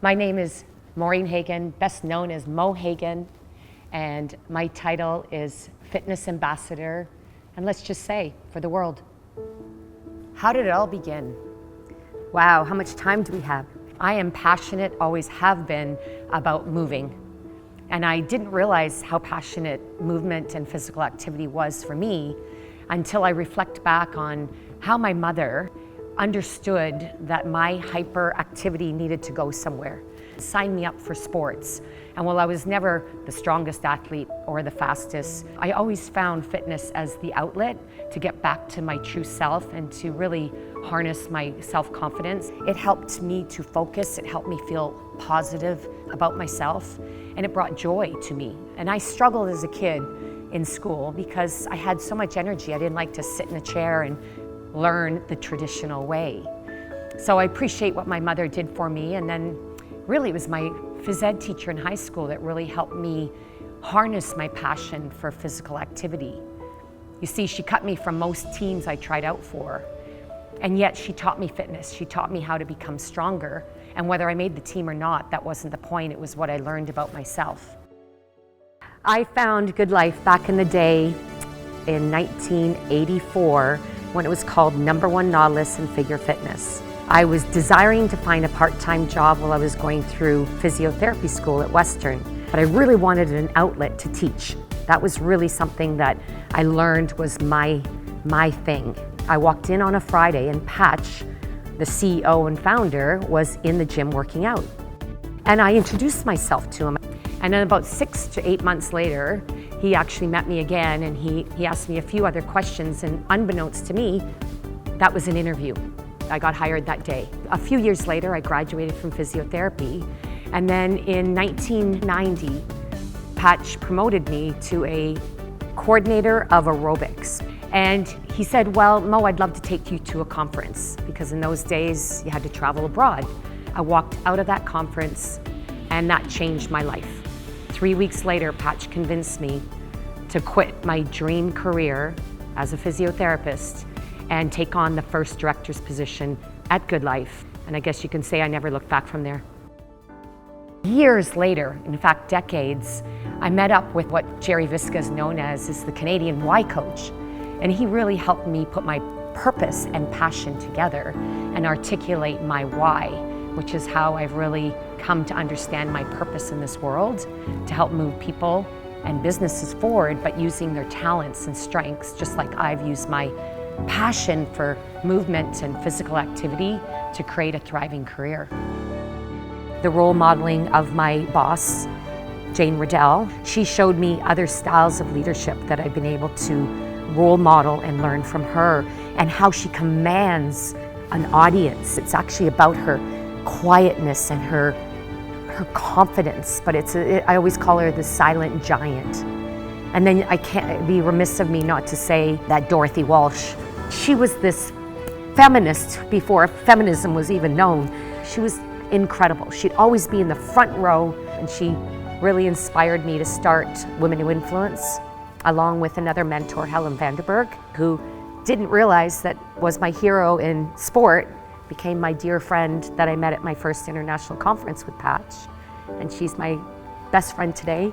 My name is Maureen Hagan, best known as Mo Hagan, and my title is Fitness Ambassador, and let's just say, for the world. How did it all begin? Wow, how much time do we have? I am passionate, always have been, about moving. And I didn't realize how passionate movement and physical activity was for me until I reflect back on how my mother understood that my hyperactivity needed to go somewhere. Signed me up for sports. And while I was never the strongest athlete or the fastest, I always found fitness as the outlet to get back to my true self and to really harness my self-confidence. It helped me to focus, it helped me feel positive about myself, and it brought joy to me. And I struggled as a kid in school because I had so much energy. I didn't like to sit in a chair and learn the traditional way. So I appreciate what my mother did for me, and then really it was my phys ed teacher in high school that really helped me harness my passion for physical activity. You see, she cut me from most teams I tried out for, and yet she taught me fitness. She taught me how to become stronger, and whether I made the team or not, that wasn't the point. It was what I learned about myself. I found GoodLife back in the day in 1984 when it was called #1 Nautilus in Figure Fitness. I was desiring to find a part-time job while I was going through physiotherapy school at Western, but I really wanted an outlet to teach. That was really something that I learned was my thing. I walked in on a Friday and Patch, the CEO and founder, was in the gym working out. And I introduced myself to him. And then about 6 to 8 months later, he actually met me again and he asked me a few other questions, and unbeknownst to me, that was an interview. I got hired that day. A few years later, I graduated from physiotherapy, and then in 1990, Patch promoted me to a coordinator of aerobics. And he said, well, Mo, I'd love to take you to a conference, because in those days, you had to travel abroad. I walked out of that conference, and that changed my life. 3 weeks later, Patch convinced me to quit my dream career as a physiotherapist and take on the first director's position at GoodLife. And I guess you can say I never looked back from there. Years later, in fact decades, I met up with what Jerry Visca is known as the Canadian Why Coach. And he really helped me put my purpose and passion together and articulate my why, which is how I've really come to understand my purpose in this world, to help move people and businesses forward, but using their talents and strengths, just like I've used my passion for movement and physical activity to create a thriving career. The role modeling of my boss, Jane Riddell, she showed me other styles of leadership that I've been able to role model and learn from her, and how she commands an audience. It's actually about her quietness and her confidence, but I always call her the silent giant. And then I can't be remiss of me not to say that Dorothy Walsh, she was this feminist before feminism was even known. She was incredible. She'd always be in the front row, and she really inspired me to start Women Who Influence, along with another mentor, Helen Vanderberg, who didn't realize that was my hero in sport, became my dear friend that I met at my first international conference with Patch. And she's my best friend today.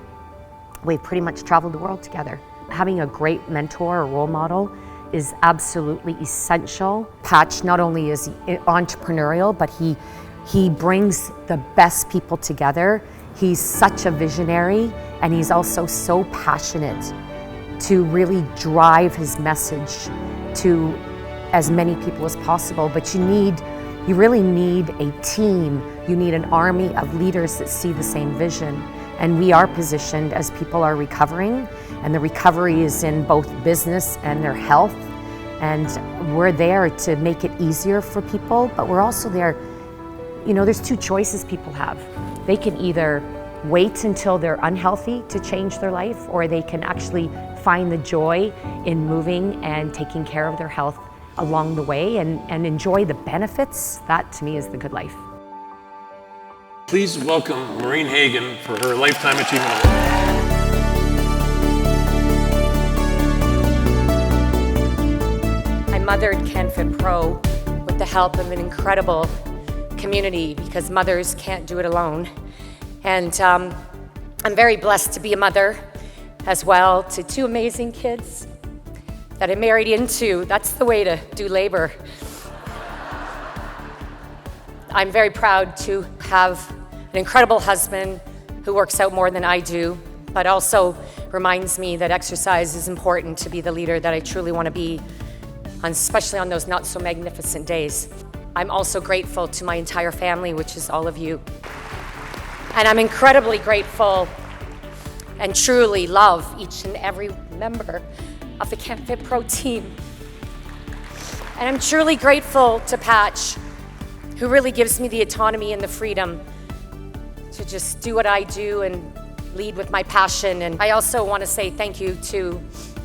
We've pretty much traveled the world together. Having a great mentor or role model is absolutely essential. Patch not only is entrepreneurial, but he brings the best people together. He's such a visionary, and he's also so passionate to really drive his message to as many people as possible. But you really need a team. You need an army of leaders that see the same vision. And we are positioned as people are recovering, and the recovery is in both business and their health. And we're there to make it easier for people, but we're also there, there's two choices people have. They can either wait until they're unhealthy to change their life, or they can actually find the joy in moving and taking care of their health along the way and enjoy the benefits. That to me is the good life. Please welcome Maureen Hagan for her Lifetime Achievement Award. I mothered CanFit Pro with the help of an incredible community because mothers can't do it alone. And I'm very blessed to be a mother as well to 2 amazing kids that I married into. That's the way to do labor. I'm very proud to have an incredible husband who works out more than I do, but also reminds me that exercise is important to be the leader that I truly want to be, especially on those not so magnificent days. I'm also grateful to my entire family, which is all of you. And I'm incredibly grateful and truly love each and every member of the CamFit Pro team. And I'm truly grateful to Patch, who really gives me the autonomy and the freedom to just do what I do and lead with my passion. And I also want to say thank you to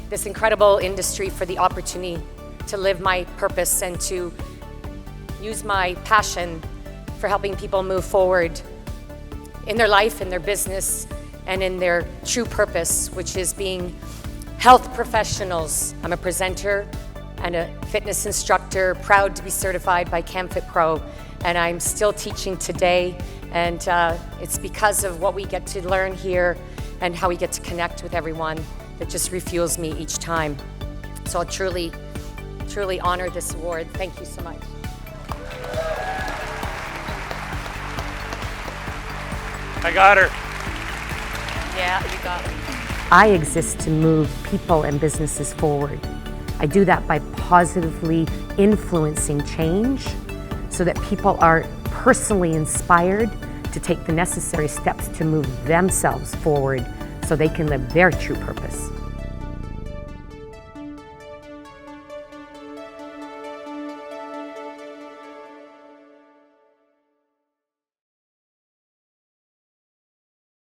this incredible industry for the opportunity to live my purpose and to use my passion for helping people move forward in their life, in their business, and in their true purpose, which is being health professionals. I'm a presenter and a fitness instructor, proud to be certified by CamFit Pro, and I'm still teaching today. And it's because of what we get to learn here and how we get to connect with everyone that just refuels me each time. So I'll truly, truly honor this award. Thank you so much. I got her. Yeah, you got it. I exist to move people and businesses forward. I do that by positively influencing change so that people are personally inspired to take the necessary steps to move themselves forward so they can live their true purpose.